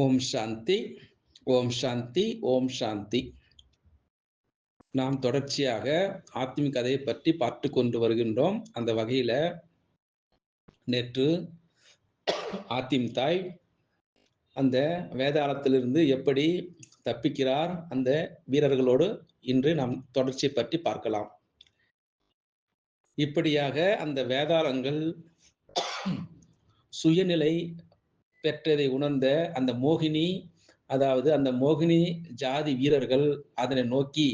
ஓம் சாந்தி, ஓம் சாந்தி, ஓம் சாந்தி. நாம் தொடர்ச்சியாக ஆத்மீக கதையை பற்றி பார்த்து கொண்டு வருகின்றோம். அந்த வகையில நேற்று ஆத்திம் தாய் அந்த வேதாளத்திலிருந்து எப்படி தப்பிக்கிறார் அந்த வீரர்களோடு இன்று நாம் தொடர்ச்சியை பற்றி பார்க்கலாம். இப்படியாக அந்த வேதாளங்கள் சுயநிலை பெற்றதை உணர்ந்த அந்த மோகினி, அதாவது அந்த மோகினி ஜாதி வீரர்கள் அதனை நோக்கி,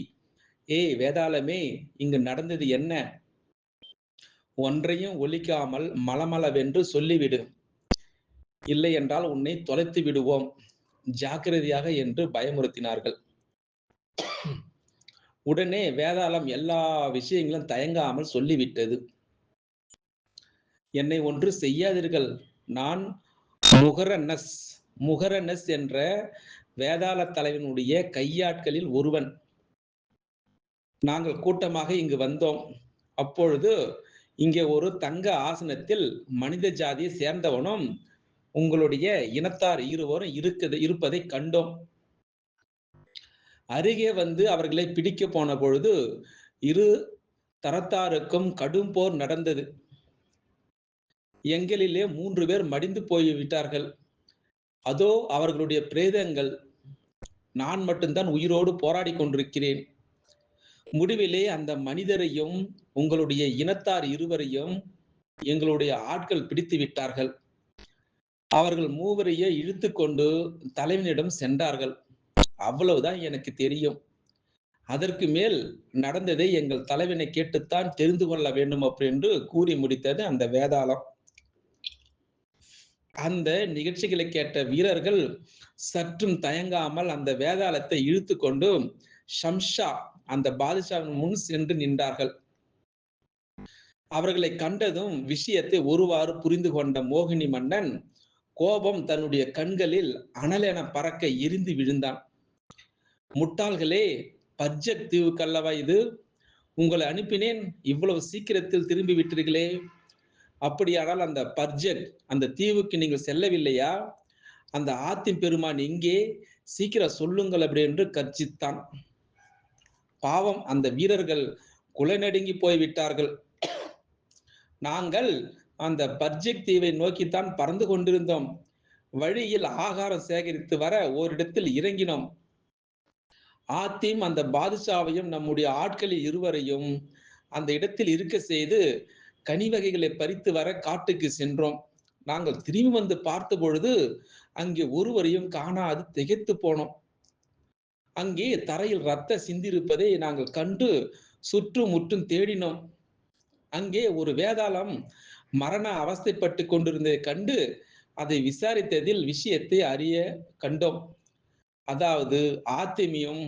ஏய் வேதாளமே, இங்கு நடந்தது என்ன? ஒன்றையும் ஒலிக்காமல் மளமளவென்று சொல்லிவிடு, இல்லை என்றால் உன்னை தொலைத்து விடுவோம், ஜாக்கிரதையாக என்று பயமுறுத்தினார்கள். உடனே வேதாளம் எல்லா விஷயங்களும் தயங்காமல் சொல்லிவிட்டது. என்னை ஒன்று செய்யாதீர்கள், நான் முகரனஸ் என்ற வேதாள தலைவனுடைய கையாட்களில் ஒருவன். நாங்கள் கூட்டமாக இங்கு வந்தோம். அப்பொழுது இங்கே ஒரு தங்க ஆசனத்தில் மனித ஜாதியை சேர்ந்தவனும் உங்களுடைய இனத்தார் இருவரும் இருப்பதை கண்டோம். அருகே வந்து அவர்களை பிடிக்க போன பொழுது இரு தரத்தாருக்கும் கடும் போர் நடந்தது. எங்களிலே 3 பேர் மடிந்து போய்விட்டார்கள். அதோ அவர்களுடைய பிரேதங்கள். நான் மட்டும்தான் உயிரோடு போராடி கொண்டிருக்கிறேன். முடிவிலே அந்த மனிதரையும் உங்களுடைய இனத்தார் இருவரையும் எங்களுடைய ஆட்கள் பிடித்து விட்டார்கள். அவர்கள் மூவரையே இழுத்து கொண்டு தலைவனிடம் சென்றார்கள். அவ்வளவுதான் எனக்கு தெரியும். அதற்கு மேல் நடந்ததை எங்கள் தலைவனை கேட்டுத்தான் தெரிந்து கொள்ள வேண்டும் என்று கூறி முடித்தது அந்த வேதாளம். அந்த நிகழ்ச்சிகளை கேட்ட வீரர்கள் சற்றும் தயங்காமல் அந்த வேதாளத்தை இழுத்து கொண்டு ஷம்ஷா அந்த பாதுஷாவின் முன் சென்று நின்றார்கள். அவர்களை கண்டதும் விஷயத்தை ஒருவாறு புரிந்து கொண்ட மோகினி மன்னன் கோபம் தன்னுடைய கண்களில் அனலென பறக்க எரிந்து விழுந்தான். முட்டாள்களே, பர்ஜக் தீவுக்கல்லவா இது? உங்களை அனுப்பினேன், இவ்வளவு சீக்கிரத்தில் திரும்பி விட்டீர்களே. அப்படியானால் அந்த பர்ஜக் அந்த தீவுக்கு நீங்கள் செல்லவில்லையா? அந்த ஆத்திம் பெருமான் எங்கே? சீக்கிரம் சொல்லுங்கள் அப்படி என்று கர்ஜித்தான். பாவம், அந்த வீரர்கள் குலை நடுங்கி போய்விட்டார்கள். நாங்கள் அந்த பர்ஜக் தீவை நோக்கித்தான் பறந்து கொண்டிருந்தோம். வழியில் ஆகாரம் சேகரித்து வர ஓரிடத்தில் இறங்கினோம். ஆத்திம் அந்த பாதுஷாவையும் நம்முடைய ஆட்களில் இருவரையும் அந்த இடத்தில் இருக்க செய்து கனி வகைகளை பறித்து வர காட்டுக்கு சென்றோம். நாங்கள் திரும்பி வந்து பார்த்த பொழுது அங்கே ஒருவரையும் காணாது திகைத்து போனோம். அங்கே தரையில் ரத்த சிந்திருப்பதை நாங்கள் கண்டு சுற்றும் முற்றும் தேடினோம். அங்கே ஒரு வேதாளம் மரண அவஸ்தைப்பட்டு கொண்டிருந்ததை கண்டு அதை விசாரித்ததில் விஷயத்தை அறிய கண்டோம். அதாவது ஆத்திமியும்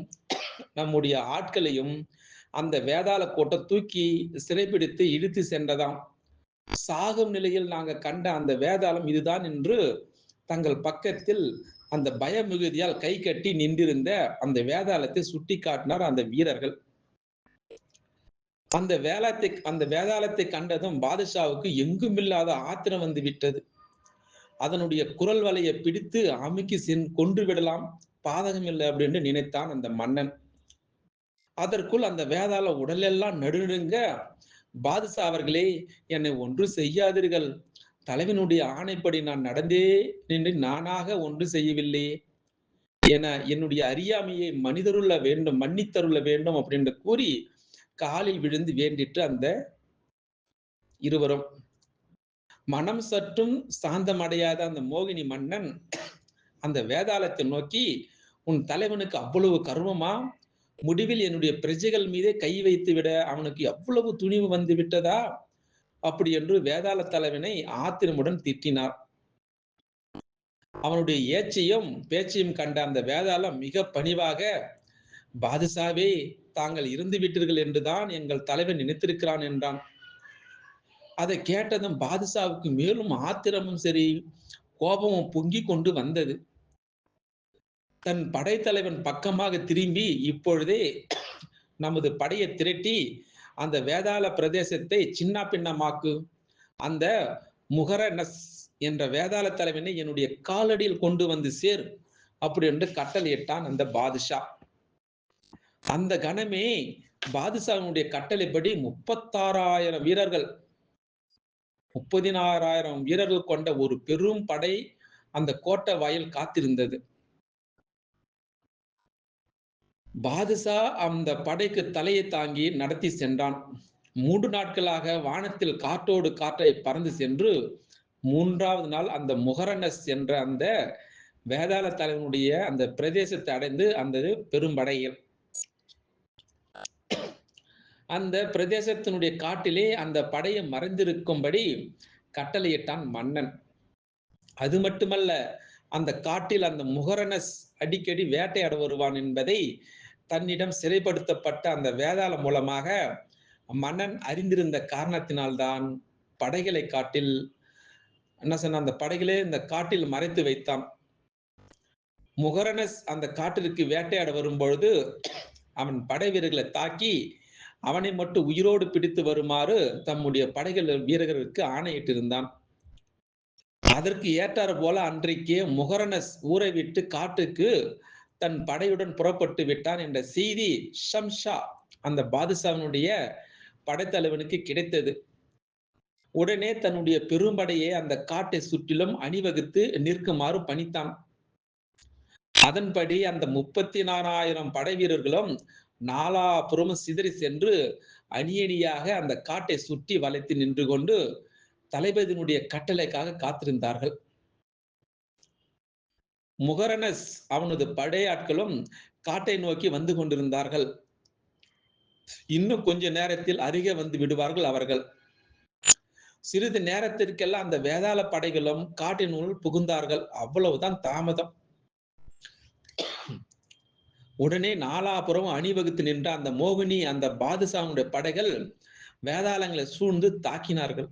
நம்முடைய ஆட்களையும் அந்த வேதாள கூட்டம் தூக்கி சிறைப்பிடித்து இழுத்து சென்றதாம். சாகும் நிலையில் நாங்கள் கண்ட அந்த வேதாளம் இதுதான் என்று தங்கள் பக்கத்தில் அந்த பய மிகுதியால் கை கட்டி நின்றிருந்த அந்த வேதாளத்தை சுட்டி காட்டினார் அந்த வீரர்கள். அந்த வேதாளத்தை கண்டதும் பாதுஷாவுக்கு எங்குமில்லாத ஆத்திரம் வந்து விட்டது. அதனுடைய குரல் வலையை பிடித்து அமுக்கி கொன்று விடலாம், பாதகம் இல்லை அப்படின்னு நினைத்தான் அந்த மன்னன். அதற்குள் அந்த வேதாள உடலெல்லாம் நடுநடுங்க, பாதுஷா அவர்களே, என்னை ஒன்று செய்யாதீர்கள், தலைவனுடைய ஆணைப்படி நான் நடந்தே நின்று நானாக ஒன்று செய்யவில்லை என என்னுடைய அறியாமையை மன்னித்தருள வேண்டும் அப்படின்னு கூறி காலில் விழுந்து வேண்டிட்டு அந்த இருவரும். மனம் சற்றும் சாந்தமடையாத அந்த மோகினி மன்னன் அந்த வேதாளத்தை நோக்கி, உன் தலைவனுக்கு அவ்வளவு கர்வமா? முடிவில் என்னுடைய பிரஜைகள் மீதே கை வைத்து விட அவனுக்கு எவ்வளவு துணிவு வந்து விட்டதா? அப்படி என்று வேதாள தலைவனை ஆத்திரமுடன் திட்டினார். அவனுடைய ஏச்சையும் பேச்சையும் கண்ட அந்த வேதாளம் மிக பணிவாக, பாதுஷாவே, தாங்கள் இருந்து விட்டீர்கள் என்றுதான் எங்கள் தலைவன் நினைத்திருக்கிறான் என்றான். அதை கேட்டதும் பாதுஷாவுக்கு மேலும் ஆத்திரமும் சரி கோபமும் பொங்கி கொண்டு வந்தது. தன் படைத்தலைவன் பக்கமாக திரும்பி, இப்பொழுதே நமது படையை திரட்டி அந்த வேதாள பிரதேசத்தை சின்ன பின்னமாக்கு, அந்த முகரனஸ் என்ற வேதாள தலைவனை என்னுடைய காலடியில் கொண்டு வந்து சேர் அப்படி என்று கட்டளையிட்டான் அந்த பாதுஷா. அந்த கணமே பாதுஷாவினுடைய கட்டளைப்படி 36,000 வீரர்கள், 36,000 வீரர்கள் கொண்ட ஒரு பெரும் படை அந்த கோட்டை வாயில் காத்திருந்தது. பாதுஷா அந்த படைக்கு தலையை தாங்கி நடத்தி சென்றான். 3 நாட்களாக வானத்தில் காற்றோடு காற்றை பறந்து சென்று 3வது நாள் அந்த முகரனஸ் என்ற அந்த வேதாள தலைவனுடைய அந்த பிரதேசத்தை அடைந்து அந்த பெரும்படையில் அந்த பிரதேசத்தினுடைய காட்டிலே அந்த படையை மறைந்திருக்கும்படி கட்டளையிட்டான் மன்னன். அது மட்டுமல்ல, அந்த காட்டில் அந்த முகரனஸ் அடிக்கடி வேட்டையாட வருவான் என்பதை தன்னிடம் சிறைப்படுத்தப்பட்ட அந்த வேதாளம் மூலமாக மன்னன் அறிந்திருந்த காரணத்தினால்தான் படைகளை காட்டில் என்ன சொன்ன, அந்த படைகளே இந்த காட்டில் மறைத்து வைத்தான். முகரனஸ் அந்த காட்டிற்கு வேட்டையாட வரும்பொழுது அவன் படை வீரர்களை தாக்கி அவனை மட்டும் உயிரோடு பிடித்து வருமாறு தம்முடைய படைகள் வீரர்களுக்கு ஆணையிட்டிருந்தான். அதற்கு ஏற்றாறு போல அன்றைக்கே முகரனஸ் ஊரை விட்டு காட்டுக்கு தன் படையுடன் புறப்பட்டு விட்டான் என்ற செய்தி ஷம்ஷா அந்த பாதுஷாவினுடைய படைத்தலைவனுக்கு கிடைத்தது. உடனே தன்னுடைய பெரும்படையை அந்த காட்டை சுற்றிலும் அணிவகுத்து நிற்குமாறு பணித்தான். அதன்படி அந்த 34,000 படை வீரர்களும் நாலாபுறமும் சிதறி சென்று அணியணியாக அந்த காட்டை சுற்றி வளைத்து நின்று கொண்டு தளபதியினுடைய கட்டளைக்காக காத்திருந்தார்கள். முகரனஸ் அவனது படையாட்களும் காட்டை நோக்கி வந்து கொண்டிருந்தார்கள். இன்னும் கொஞ்ச நேரத்தில் அருகே வந்து விடுவார்கள் அவர்கள். சிறிது நேரத்திற்கெல்லாம் அந்த வேதாள படைகளும் காட்டினுள் புகுந்தார்கள். அவ்வளவுதான் தாமதம். உடனே நாலாபுறம் அணிவகுத்து நின்ற அந்த மோகினி அந்த பாதுஷாவுடைய படைகள் வேதாளங்களை சூழ்ந்து தாக்கினார்கள்.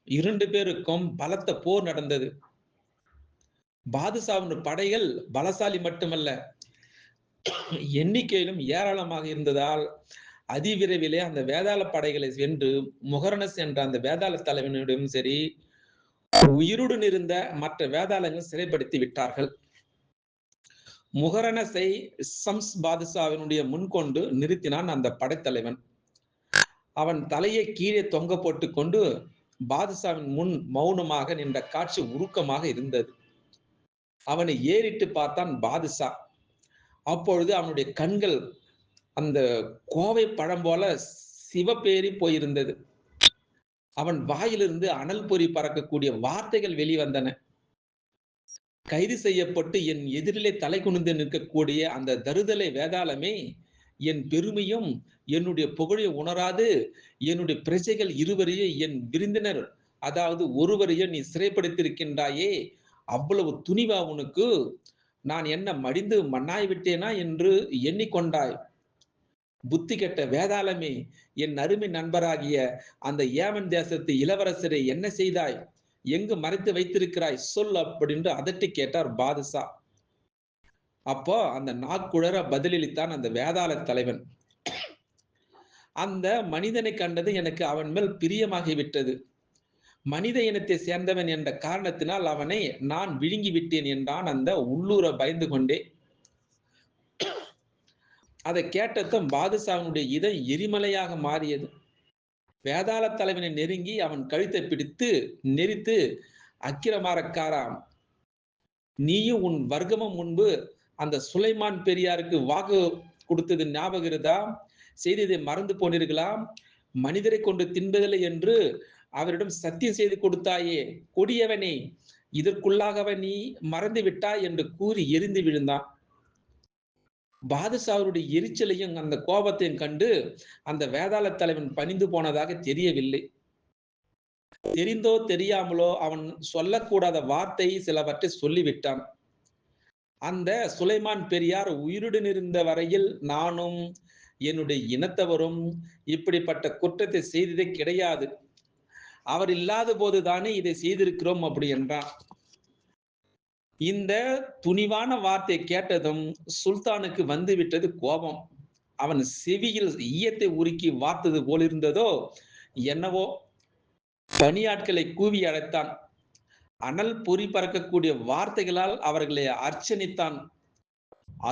இரண்டு பேருக்கும் பலத்த போர் நடந்தது. பாதுஷாவின் படைகள் பலசாலி மட்டுமல்ல, எண்ணிக்கையிலும் ஏராளமாக இருந்ததால் அதிவிரைவிலே அந்த வேதாள படைகளை வென்று முகரனஸ் என்ற அந்த வேதாள தலைவனிடம் சரி, உயிருடன் இருந்த மற்ற வேதாளங்கள் சிறைப்படுத்தி விட்டார்கள். முகரனஸை சம்ஸ் பாதுஷாவினுடைய முன்கொண்டு நிறுத்தினான் அந்த படைத்தலைவன். அவன் தலையை கீழே தொங்க போட்டு கொண்டு பாதுஷாவின் முன் மௌனமாக நின்ற காட்சி உருக்கமாக இருந்தது. அவனை ஏறிட்டு பார்த்தான் பாதுஷா. அப்பொழுது அவனுடைய கண்கள் அந்த கோவை பழம் போல சிவப்பேறி போயிருந்தது. அவன் வாயிலிருந்து அனல் பொறி பறக்கக்கூடிய வார்த்தைகள் வெளிவந்தன. கைது செய்யப்பட்டு என் எதிரிலே தலை குனிந்து நிற்கக்கூடிய அந்த தருதலை வேதாளமே, என் பெருமையும் என்னுடைய புகழை உணராது என்னுடைய பிரஜைகள் இருவரையும் என் விருந்தினர் அதாவது ஒருவரையும் நீ சிறைப்படுத்தியிருக்கின்றாயே, அவ்வளவு துணிவா உனக்கு? நான் என்ன மடிந்து மண்ணாய் விட்டேனா என்று எண்ணிக்கொண்டாய்? புத்தி கெட்ட வேதாளமே, என் அருமை நண்பராகிய அந்த ஏமன் தேசத்து இளவரசரை என்ன செய்தாய்? எங்கு மறைத்து வைத்திருக்கிறாய்? சொல் அப்படின்னு அதட்டி கேட்டார் பாதுஷா. அப்போ அந்த நாக்குழற பதிலளித்தான் அந்த வேதாள தலைவன். அந்த மனிதனை கண்டது எனக்கு அவன் மேல் பிரியமாகிவிட்டது. மனித இனத்தை சேர்ந்தவன் என்ற காரணத்தினால் அவனை நான் விழுங்கி விட்டேன் என்றான் அந்த உள்ளூர பயந்து கொண்டே. அதை கேட்டதும் பாதுஷாவினுடைய இதழ் எரிமலையாக மாறியது. வேதாள தலைவனை நெருங்கி அவன் கழுத்தை பிடித்து நெரித்து, அக்கிரமாரக்காராம், நீயும் உன் வர்க்கமும் முன்பு அந்த சுலைமான் பெரியாருக்கு வாக்கு கொடுத்தது ஞாபகம் இருந்தா? செய்ததை மறந்து போனீர்களாம்? மனிதரை கொண்டு தின்பதில்லை என்று அவரிடம் சத்தியம் செய்து கொடுத்தாயே, கொடியவனே, இதற்குள்ளாகவ நீ மறந்து விட்டாய் என்று கூறி எரிந்து விழுந்தான். பாதுஷாவுடைய எரிச்சலையும் அந்த கோபத்தையும் கண்டு அந்த வேதாள தலைவன் பணிந்து போனதாக தெரியவில்லை. தெரிந்தோ தெரியாமலோ அவன் சொல்லக்கூடாத வார்த்தை சிலவற்றை சொல்லிவிட்டான். அந்த சுலைமான் பெரியார் உயிருடன் இருந்த வரையில் நானும் என்னுடைய இனத்தவரும் இப்படிப்பட்ட குற்றத்தை செய்ததே கிடையாது. அவர் இல்லாத போதுதானே இதை செய்திருக்கிறோம் அப்படி என்றான். இந்த துணிவான வார்த்தை கேட்டதும் சுல்தானுக்கு வந்துவிட்டது கோபம். அவன் செவியில் ஈயத்தை உருக்கி வார்த்தது போலிருந்ததோ என்னவோ. பணியாட்களை கூவி அழைத்தான். அனல் பொறி பறக்கக்கூடிய வார்த்தைகளால் அவர்களை அர்ச்சனித்தான்.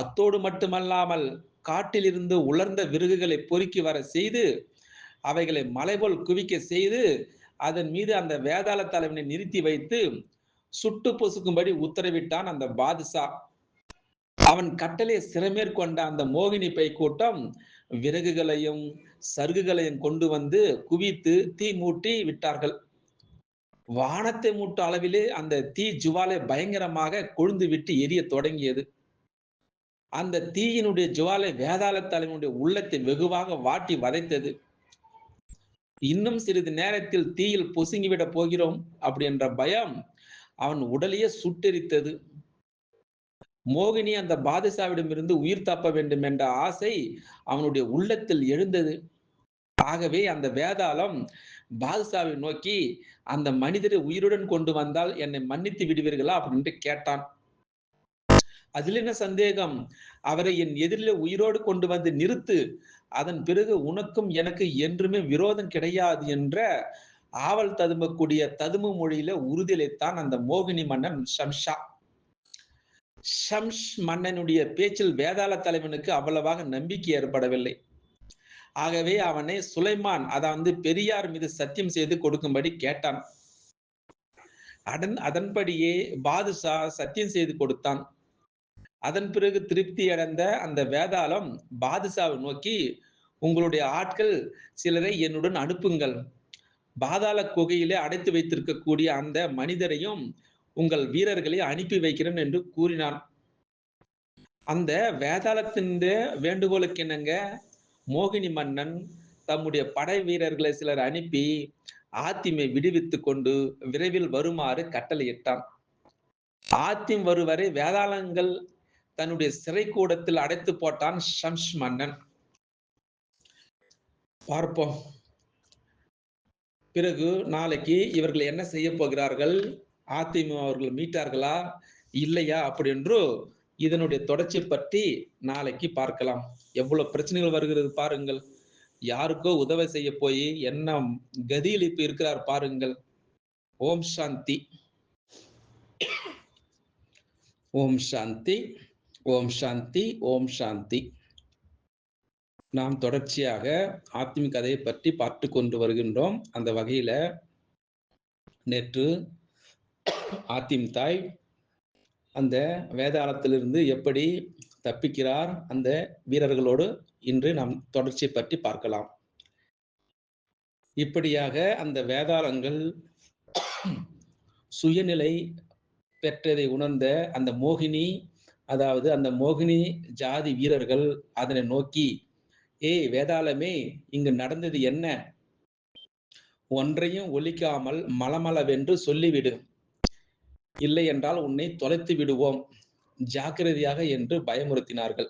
அத்தோடு மட்டுமல்லாமல் காட்டிலிருந்து உலர்ந்த விறகுகளை பொறுக்கி வர செய்து அவைகளை மலைபோல் குவிக்க செய்து அதன் மீது அந்த வேதாள தலைவனை நிறுத்தி வைத்து சுட்டு பொசுக்கும்படி உத்தரவிட்டான் அந்த பாதுஷா. அவன் கட்டளை சிறமேற்கொண்ட அந்த மோகினி பை கூட்டம் விறகுகளையும் சருகுகளையும் கொண்டு வந்து குவித்து தீ மூட்டி விட்டார்கள். வானத்தை மூட்டும் அளவிலே அந்த தீ ஜுவாலை பயங்கரமாக கொழுந்து விட்டு எரிய தொடங்கியது. அந்த தீயினுடைய ஜுவாலை வேதாள தலைவனுடைய உள்ளத்தை வெகுவாக வாட்டி வதைத்தது. இன்னும் சிறிது நேரத்தில் தீயில் பொசுங்கிவிட போகிறோம் அப்படி என்ற பயம் அவன் உடலையே சுட்டெரித்தது. மோகினி அந்த பாதுஷாவிடமிருந்து உயிர் தப்ப வேண்டும் என்ற ஆசை அவனுடைய உள்ளத்தில் எழுந்தது. ஆகவே அந்த வேதாளம் பாதுஷாவை நோக்கி, அந்த மனிதரை உயிருடன் கொண்டு வந்தால் என்னை மன்னித்து விடுவீர்களா அப்படின்னு கேட்டான். அதில் என்ன சந்தேகம்? அவரை என் எதிரிலே உயிரோடு கொண்டு வந்து நிறுத்து, அதன் பிறகு உனக்கும் எனக்கு என்றுமே விரோதம் கிடையாது என்ற ஆவல் ததும்பக்கூடிய ததும்பு மொழியில உறுதியளித்தான் அந்த மோகினி மன்னன் ஷம்ஷா. ஷம்ஷ் மன்னனுடைய பேச்சில் வேதாள தலைவனுக்கு அவ்வளவாக நம்பிக்கை ஏற்படவில்லை. ஆகவே அவனை சுலைமான் அதாவது பெரியார் மீது சத்தியம் செய்து கொடுக்கும்படி கேட்டான். அதன்படியே பாதுஷா சத்தியம் செய்து கொடுத்தான். அதன் பிறகு திருப்தி அடைந்த அந்த வேதாளம் பாதுஷாவை நோக்கி, உங்களுடைய ஆட்கள் சிலரை என்னுடன் அனுப்புங்கள். பாதாள குகையிலே அடைத்து வைத்திருக்கக்கூடிய அந்த மனிதரையும் உங்கள் வீரர்களை அனுப்பி வைக்கிறேன் என்று கூறினான். அந்த வேதாளத்தின் வேண்டுகோளுக்கு என்னங்க மோகினி மன்னன் தம்முடைய படை வீரர்களை சிலர் அனுப்பி ஆத்திமை விடுவித்துக் கொண்டு விரைவில் வருமாறு கட்டளையிட்டான். ஆத்திம் வருவரை வேதாளங்கள் தன்னுடைய சிறை கூடத்தில் அடைத்து போட்டான் ஷம்ஷ் மன்னன். பார்ப்போம் பிறகு நாளைக்கு இவர்கள் என்ன செய்ய போகிறார்கள், ஆத்திம அவர்கள் மீட்டார்களா இல்லையா அப்படி என்று இதனுடைய தொடர்ச்சி பற்றி நாளைக்கு பார்க்கலாம். எவ்வளவு பிரச்சனைகள் வருகிறது பாருங்கள். யாருக்கோ உதவி செய்ய போய் என்ன கதியில் இப்ப இருக்கிறார் பாருங்கள். ஓம் சாந்தி, ஓம் சாந்தி, ஓம் சாந்தி, ஓம் சாந்தி. நாம் தொடர்ச்சியாக ஆத்மீக கதையை பற்றி பார்த்து கொண்டு வருகின்றோம். அந்த வகையில நேற்று ஆத்திம் தாய் அந்த வேதாளத்திலிருந்து எப்படி தப்பிக்கிறார் அந்த வீரர்களோடு இன்று நாம் தொடர்ச்சியை பற்றி பார்க்கலாம். இப்படியாக அந்த வேதாளங்கள் சுயநிலை பெற்றதை உணர்ந்த அந்த மோகினி, அதாவது அந்த மோகினி ஜாதி வீரர்கள் அதனை நோக்கி, ஏய் வேதாளமே, இங்கு நடந்தது என்ன? ஒன்றையும் ஒலிக்காமல் மலமளவென்று சொல்லிவிடு, இல்லை என்றால் உன்னை தொலைத்து விடுவோம், ஜாக்கிரதையாக என்று பயமுறுத்தினார்கள்.